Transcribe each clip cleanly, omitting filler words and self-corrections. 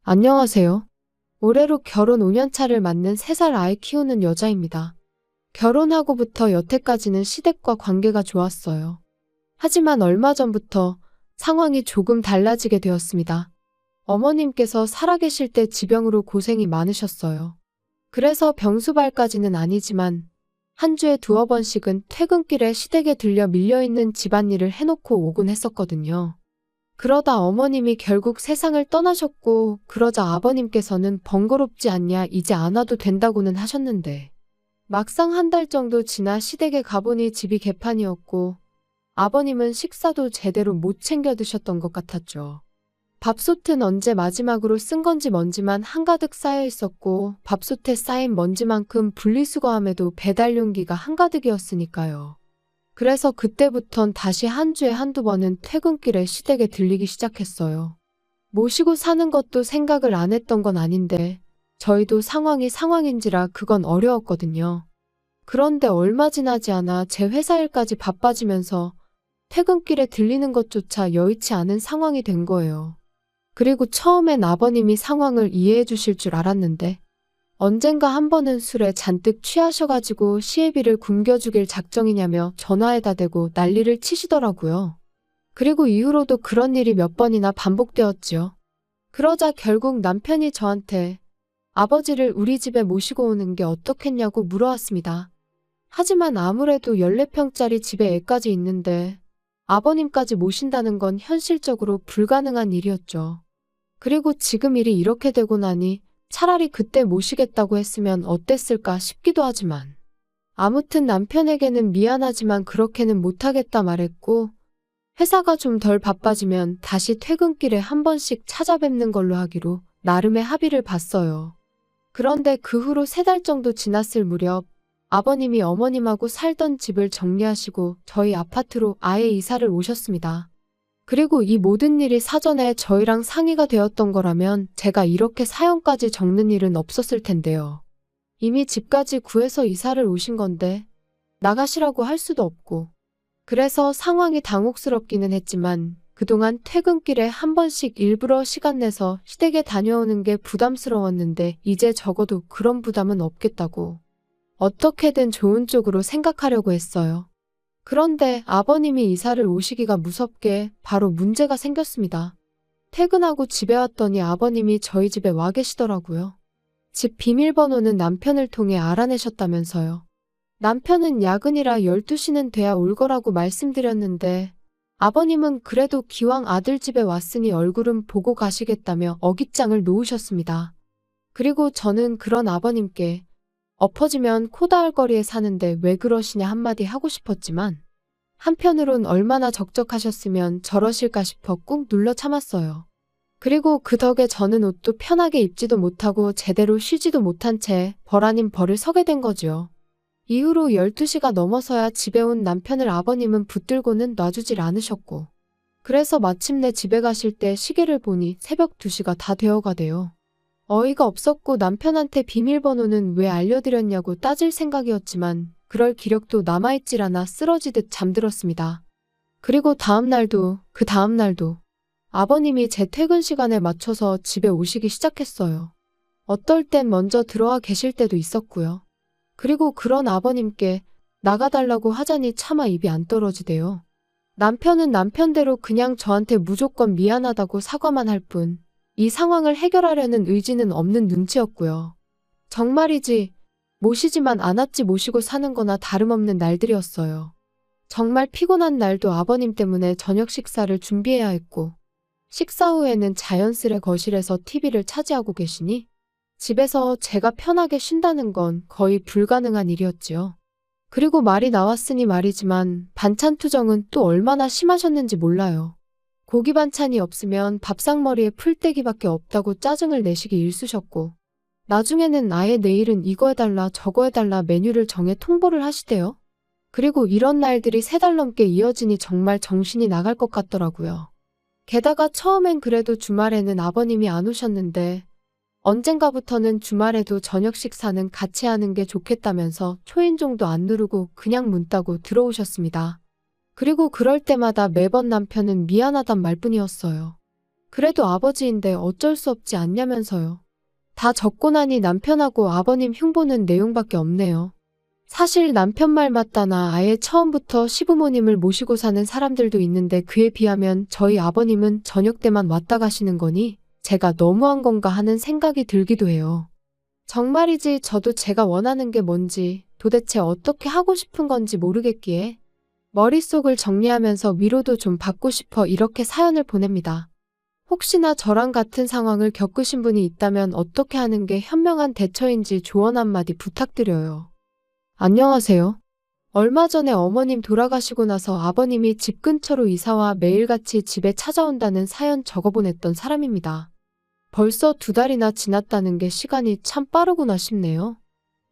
안녕하세요. 올해로 결혼 5년 차를 맞는 3살 아이 키우는 여자입니다. 결혼하고부터 여태까지는 시댁과 관계가 좋았어요. 하지만 얼마 전부터 상황이 조금 달라지게 되었습니다. 어머님께서 살아계실 때 지병으로 고생이 많으셨어요. 그래서 병수발까지는 아니지만 한 주에 두어 번씩은 퇴근길에 시댁에 들려 밀려있는 집안일을 해놓고 오곤 했었거든요. 그러다 어머님이 결국 세상을 떠나셨고, 그러자 아버님께서는 번거롭지 않냐, 이제 안 와도 된다고는 하셨는데, 막상 한 달 정도 지나 시댁에 가보니 집이 개판이었고, 아버님은 식사도 제대로 못 챙겨 드셨던 것 같았죠. 밥솥은 언제 마지막으로 쓴 건지 먼지만 한가득 쌓여 있었고, 밥솥에 쌓인 먼지만큼 분리수거함에도 배달 용기가 한가득이었으니까요. 그래서 그때부턴 다시 한 주에 한두 번은 퇴근길에 시댁에 들리기 시작했어요. 모시고 사는 것도 생각을 안 했던 건 아닌데 저희도 상황이 상황인지라 그건 어려웠거든요. 그런데 얼마 지나지 않아 제 회사 일까지 바빠지면서 퇴근길에 들리는 것조차 여의치 않은 상황이 된 거예요. 그리고 처음엔 아버님이 상황을 이해해 주실 줄 알았는데 언젠가 한 번은 술에 잔뜩 취하셔가지고 시애비를 굶겨주길 작정이냐며 전화에다 대고 난리를 치시더라고요. 그리고 이후로도 그런 일이 몇 번이나 반복되었지요. 그러자 결국 남편이 저한테 아버지를 우리 집에 모시고 오는 게 어떻겠냐고 물어왔습니다. 하지만 아무래도 14평짜리 집에 애까지 있는데 아버님까지 모신다는 건 현실적으로 불가능한 일이었죠. 그리고 지금 일이 이렇게 되고 나니 차라리 그때 모시겠다고 했으면 어땠을까 싶기도 하지만 아무튼 남편에게는 미안하지만 그렇게는 못하겠다 말했고 회사가 좀 덜 바빠지면 다시 퇴근길에 한 번씩 찾아뵙는 걸로 하기로 나름의 합의를 봤어요. 그런데 그 후로 3달 정도 지났을 무렵 아버님이 어머님하고 살던 집을 정리하시고 저희 아파트로 아예 이사를 오셨습니다. 그리고 이 모든 일이 사전에 저희랑 상의가 되었던 거라면 제가 이렇게 사연까지 적는 일은 없었을 텐데요. 이미 집까지 구해서 이사를 오신 건데 나가시라고 할 수도 없고 그래서 상황이 당혹스럽기는 했지만 그동안 퇴근길에 한 번씩 일부러 시간 내서 시댁에 다녀오는 게 부담스러웠는데 이제 적어도 그런 부담은 없겠다고 어떻게든 좋은 쪽으로 생각하려고 했어요. 그런데 아버님이 이사를 오시기가 무섭게 바로 문제가 생겼습니다. 퇴근하고 집에 왔더니 아버님이 저희 집에 와 계시더라고요. 집 비밀번호는 남편을 통해 알아내셨다면서요. 남편은 야근이라 12시는 돼야 올 거라고 말씀드렸는데 아버님은 그래도 기왕 아들 집에 왔으니 얼굴은 보고 가시겠다며 어깃장을 놓으셨습니다. 그리고 저는 그런 아버님께 엎어지면 코 닿을 거리에 사는데 왜 그러시냐 한마디 하고 싶었지만 한편으론 얼마나 적적하셨으면 저러실까 싶어 꾹 눌러 참았어요. 그리고 그 덕에 저는 옷도 편하게 입지도 못하고 제대로 쉬지도 못한 채 벌 아닌 벌을 서게 된 거지요. 이후로 12시가 넘어서야 집에 온 남편을 아버님은 붙들고는 놔주질 않으셨고 그래서 마침내 집에 가실 때 시계를 보니 새벽 2시가 다 되어가대요. 어이가 없었고 남편한테 비밀번호는 왜 알려드렸냐고 따질 생각이었지만 그럴 기력도 남아있질 않아 쓰러지듯 잠들었습니다. 그리고 그 다음 날도 아버님이 제 퇴근 시간에 맞춰서 집에 오시기 시작했어요. 어떨 땐 먼저 들어와 계실 때도 있었고요. 그리고 그런 아버님께 나가달라고 하자니 차마 입이 안 떨어지대요. 남편은 남편대로 그냥 저한테 무조건 미안하다고 사과만 할 뿐 이 상황을 해결하려는 의지는 없는 눈치였고요. 정말이지 모시지만 않았지 모시고 사는 거나 다름없는 날들이었어요. 정말 피곤한 날도 아버님 때문에 저녁 식사를 준비해야 했고 식사 후에는 자연스레 거실에서 TV를 차지하고 계시니 집에서 제가 편하게 쉰다는 건 거의 불가능한 일이었지요. 그리고 말이 나왔으니 말이지만 반찬 투정은 또 얼마나 심하셨는지 몰라요. 고기 반찬이 없으면 밥상머리에 풀떼기밖에 없다고 짜증을 내시기 일쑤셨고 나중에는 아예 내일은 이거 해달라 저거 해달라 메뉴를 정해 통보를 하시대요. 그리고 이런 날들이 3달 넘게 이어지니 정말 정신이 나갈 것 같더라고요. 게다가 처음엔 그래도 주말에는 아버님이 안 오셨는데 언젠가부터는 주말에도 저녁 식사는 같이 하는 게 좋겠다면서 초인종도 안 누르고 그냥 문 따고 들어오셨습니다. 그리고 그럴 때마다 매번 남편은 미안하단 말뿐이었어요. 그래도 아버지인데 어쩔 수 없지 않냐면서요. 다 적고 나니 남편하고 아버님 흉보는 내용밖에 없네요. 사실 남편 말 맞다나 아예 처음부터 시부모님을 모시고 사는 사람들도 있는데 그에 비하면 저희 아버님은 저녁 때만 왔다 가시는 거니 제가 너무한 건가 하는 생각이 들기도 해요. 정말이지 저도 제가 원하는 게 뭔지 도대체 어떻게 하고 싶은 건지 모르겠기에 머릿속을 정리하면서 위로도 좀 받고 싶어 이렇게 사연을 보냅니다. 혹시나 저랑 같은 상황을 겪으신 분이 있다면 어떻게 하는 게 현명한 대처인지 조언 한마디 부탁드려요. 안녕하세요. 얼마 전에 어머님 돌아가시고 나서 아버님이 집 근처로 이사와 매일같이 집에 찾아온다는 사연 적어보냈던 사람입니다. 벌써 2달이나 지났다는 게 시간이 참 빠르구나 싶네요.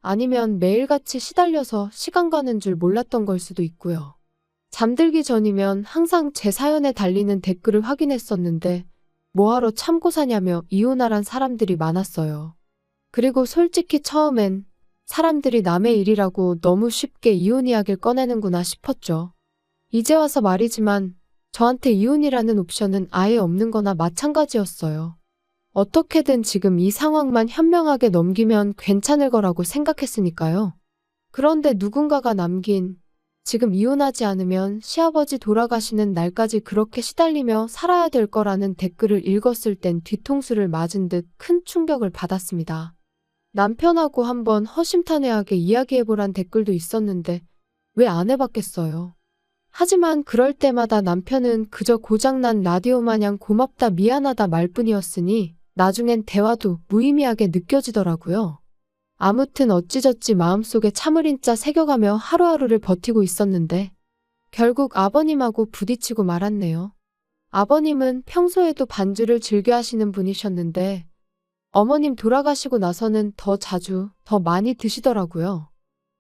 아니면 매일같이 시달려서 시간 가는 줄 몰랐던 걸 수도 있고요. 잠들기 전이면 항상 제 사연에 달리는 댓글을 확인했었는데 뭐하러 참고 사냐며 이혼하란 사람들이 많았어요. 그리고 솔직히 처음엔 사람들이 남의 일이라고 너무 쉽게 이혼 이야기를 꺼내는구나 싶었죠. 이제 와서 말이지만 저한테 이혼이라는 옵션은 아예 없는 거나 마찬가지였어요. 어떻게든 지금 이 상황만 현명하게 넘기면 괜찮을 거라고 생각했으니까요. 그런데 누군가가 남긴 지금 이혼하지 않으면 시아버지 돌아가시는 날까지 그렇게 시달리며 살아야 될 거라는 댓글을 읽었을 땐 뒤통수를 맞은 듯 큰 충격을 받았습니다. 남편하고 한번 허심탄회하게 이야기해보란 댓글도 있었는데 왜 안 해봤겠어요. 하지만 그럴 때마다 남편은 그저 고장난 라디오 마냥 고맙다 미안하다 말뿐이었으니 나중엔 대화도 무의미하게 느껴지더라고요. 아무튼 어찌저찌 마음속에 참을인자 새겨가며 하루하루를 버티고 있었는데 결국 아버님하고 부딪히고 말았네요. 아버님은 평소에도 반주를 즐겨 하시는 분이셨는데 어머님 돌아가시고 나서는 더 자주, 더 많이 드시더라고요.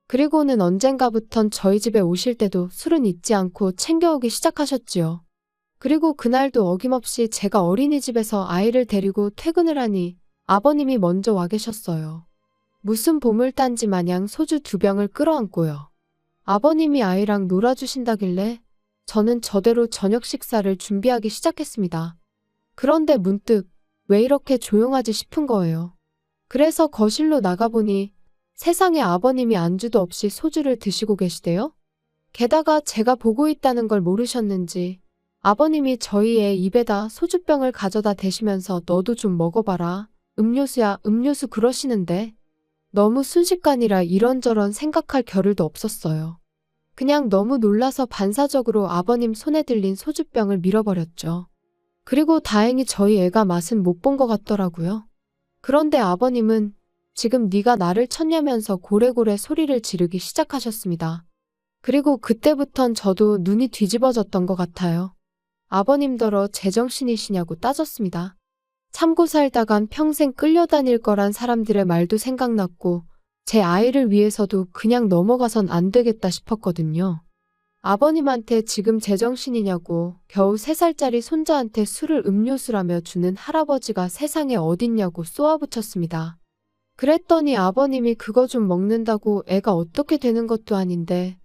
그리고는 언젠가부턴 저희 집에 오실 때도 술은 잊지 않고 챙겨오기 시작하셨지요. 그리고 그날도 어김없이 제가 어린이집에서 아이를 데리고 퇴근을 하니 아버님이 먼저 와 계셨어요. 무슨 보물단지 마냥 소주 2병을 끌어안고요. 아버님이 아이랑 놀아주신다길래 저는 저대로 저녁 식사를 준비하기 시작했습니다. 그런데 문득 왜 이렇게 조용하지 싶은 거예요. 그래서 거실로 나가보니 세상에 아버님이 안주도 없이 소주를 드시고 계시대요. 게다가 제가 보고 있다는 걸 모르셨는지 아버님이 저희 애 입에다 소주병을 가져다 대시면서 너도 좀 먹어봐라. 음료수야 음료수 그러시는데 너무 순식간이라 이런저런 생각할 겨를도 없었어요. 그냥 너무 놀라서 반사적으로 아버님 손에 들린 소주병을 밀어버렸죠. 그리고 다행히 저희 애가 맛은 못 본 것 같더라고요. 그런데 아버님은 지금 네가 나를 쳤냐면서 고래고래 소리를 지르기 시작하셨습니다. 그리고 그때부턴 저도 눈이 뒤집어졌던 것 같아요. 아버님더러 제정신이시냐고 따졌습니다. 참고 살다간 평생 끌려다닐 거란 사람들의 말도 생각났고 제 아이를 위해서도 그냥 넘어가선 안 되겠다 싶었거든요. 아버님한테 지금 제정신이냐고 겨우 3살짜리 손자한테 술을 음료수라며 주는 할아버지가 세상에 어딨냐고 쏘아붙였습니다. 그랬더니 아버님이 그거 좀 먹는다고 애가 어떻게 되는 것도 아닌데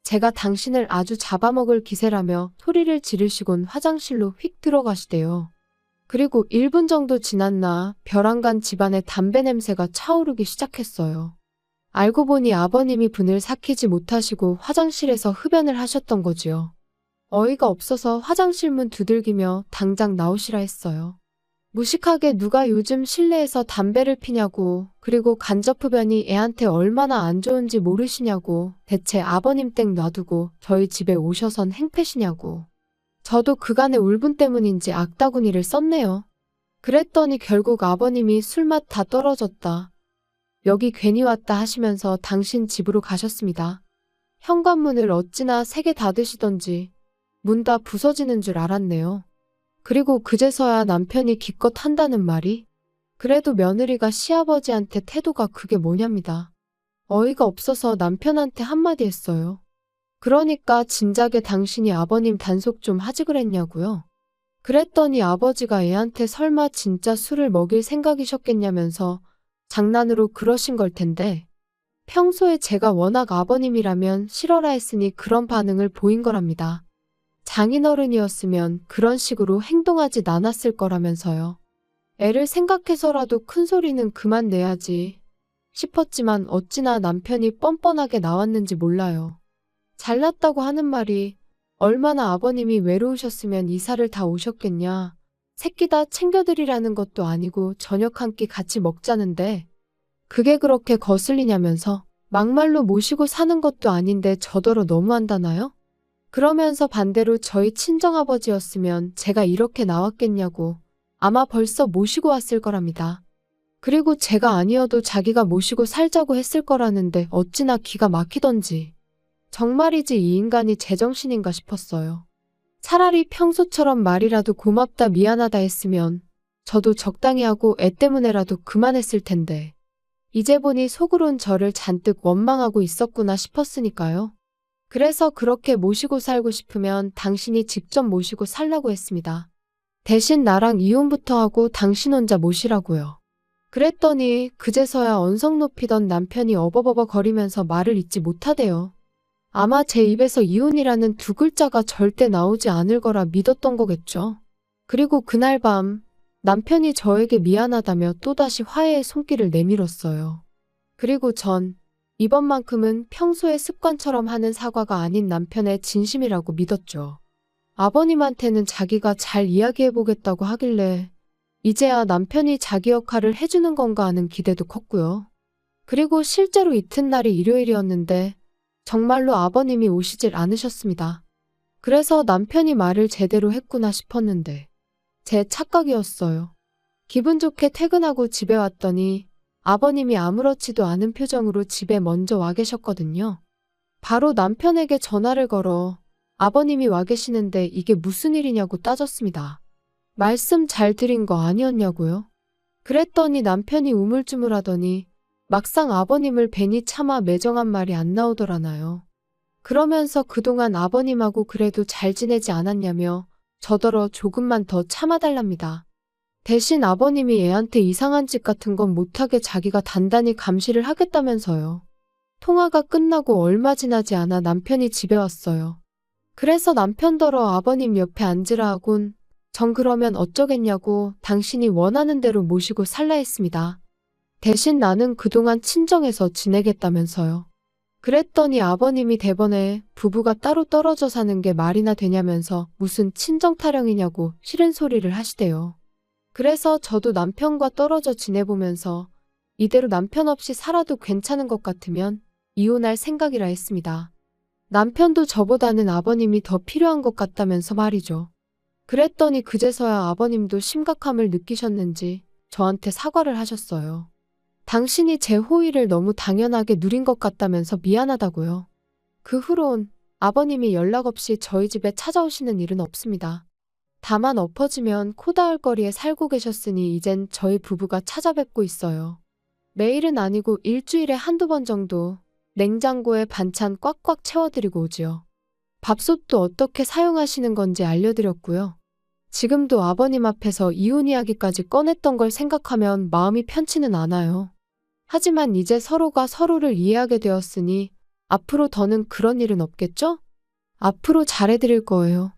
제가 당신을 아주 잡아먹을 기세라며 소리를 지르시곤 화장실로 휙 들어가시대요. 그리고 1분 정도 지났나 벼랑간 집안에 담배 냄새가 차오르기 시작했어요. 알고 보니 아버님이 분을 삭히지 못하시고 화장실에서 흡연을 하셨던 거지요. 어이가 없어서 화장실 문 두들기며 당장 나오시라 했어요. 무식하게 누가 요즘 실내에서 담배를 피냐고, 그리고 간접 흡연이 애한테 얼마나 안 좋은지 모르시냐고, 대체 아버님 땡 놔두고 저희 집에 오셔선 행패시냐고. 저도 그간의 울분 때문인지 악다구니를 썼네요. 그랬더니 결국 아버님이 술맛 다 떨어졌다. 여기 괜히 왔다 하시면서 당신 집으로 가셨습니다. 현관문을 어찌나 3개 닫으시던지 문 다 부서지는 줄 알았네요. 그리고 그제서야 남편이 기껏 한다는 말이 그래도 며느리가 시아버지한테 태도가 그게 뭐냐입니다. 어이가 없어서 남편한테 한마디 했어요. 그러니까 진작에 당신이 아버님 단속 좀 하지 그랬냐고요. 그랬더니 아버지가 애한테 설마 진짜 술을 먹일 생각이셨겠냐면서 장난으로 그러신 걸 텐데 평소에 제가 워낙 아버님이라면 싫어라 했으니 그런 반응을 보인 거랍니다. 장인어른이었으면 그런 식으로 행동하지 않았을 거라면서요. 애를 생각해서라도 큰 소리는 그만 내야지 싶었지만 어찌나 남편이 뻔뻔하게 나왔는지 몰라요. 잘났다고 하는 말이 얼마나 아버님이 외로우셨으면 이사를 다 오셨겠냐. 새끼 다 챙겨드리라는 것도 아니고 저녁 한 끼 같이 먹자는데 그게 그렇게 거슬리냐면서 막말로 모시고 사는 것도 아닌데 저더러 너무한다나요? 그러면서 반대로 저희 친정아버지였으면 제가 이렇게 나왔겠냐고 아마 벌써 모시고 왔을 거랍니다. 그리고 제가 아니어도 자기가 모시고 살자고 했을 거라는데 어찌나 기가 막히던지. 정말이지 이 인간이 제정신인가 싶었어요. 차라리 평소처럼 말이라도 고맙다 미안하다 했으면 저도 적당히 하고 애 때문에라도 그만했을 텐데. 이제 보니 속으론 저를 잔뜩 원망하고 있었구나 싶었으니까요. 그래서 그렇게 모시고 살고 싶으면 당신이 직접 모시고 살라고 했습니다. 대신 나랑 이혼부터 하고 당신 혼자 모시라고요. 그랬더니 그제서야 언성 높이던 남편이 어버버버 거리면서 말을 잇지 못하대요. 아마 제 입에서 이혼이라는 두 글자가 절대 나오지 않을 거라 믿었던 거겠죠. 그리고 그날 밤 남편이 저에게 미안하다며 또다시 화해의 손길을 내밀었어요. 그리고 전 이번만큼은 평소의 습관처럼 하는 사과가 아닌 남편의 진심이라고 믿었죠. 아버님한테는 자기가 잘 이야기해보겠다고 하길래 이제야 남편이 자기 역할을 해주는 건가 하는 기대도 컸고요. 그리고 실제로 이튿날이 일요일이었는데 정말로 아버님이 오시질 않으셨습니다. 그래서 남편이 말을 제대로 했구나 싶었는데 제 착각이었어요. 기분 좋게 퇴근하고 집에 왔더니 아버님이 아무렇지도 않은 표정으로 집에 먼저 와 계셨거든요. 바로 남편에게 전화를 걸어 아버님이 와 계시는데 이게 무슨 일이냐고 따졌습니다. 말씀 잘 드린 거 아니었냐고요? 그랬더니 남편이 우물쭈물하더니 막상 아버님을 뵈니 차마 매정한 말이 안 나오더라나요. 그러면서 그동안 아버님하고 그래도 잘 지내지 않았냐며 저더러 조금만 더 참아달랍니다. 대신 아버님이 애한테 이상한 짓 같은 건 못하게 자기가 단단히 감시를 하겠다면서요. 통화가 끝나고 얼마 지나지 않아 남편이 집에 왔어요. 그래서 남편더러 아버님 옆에 앉으라 하곤 전 그러면 어쩌겠냐고 당신이 원하는 대로 모시고 살라 했습니다. 대신 나는 그동안 친정에서 지내겠다면서요. 그랬더니 아버님이 대번에 부부가 따로 떨어져 사는 게 말이나 되냐면서 무슨 친정 타령이냐고 싫은 소리를 하시대요. 그래서 저도 남편과 떨어져 지내보면서 이대로 남편 없이 살아도 괜찮은 것 같으면 이혼할 생각이라 했습니다. 남편도 저보다는 아버님이 더 필요한 것 같다면서 말이죠. 그랬더니 그제서야 아버님도 심각함을 느끼셨는지 저한테 사과를 하셨어요. 당신이 제 호의를 너무 당연하게 누린 것 같다면서 미안하다고요. 그 후론 아버님이 연락 없이 저희 집에 찾아오시는 일은 없습니다. 다만 엎어지면 코 닿을 거리에 살고 계셨으니 이젠 저희 부부가 찾아뵙고 있어요. 매일은 아니고 일주일에 한두 번 정도 냉장고에 반찬 꽉꽉 채워드리고 오지요. 밥솥도 어떻게 사용하시는 건지 알려드렸고요. 지금도 아버님 앞에서 이혼 이야기까지 꺼냈던 걸 생각하면 마음이 편치는 않아요. 하지만 이제 서로가 서로를 이해하게 되었으니 앞으로 더는 그런 일은 없겠죠? 앞으로 잘해드릴 거예요.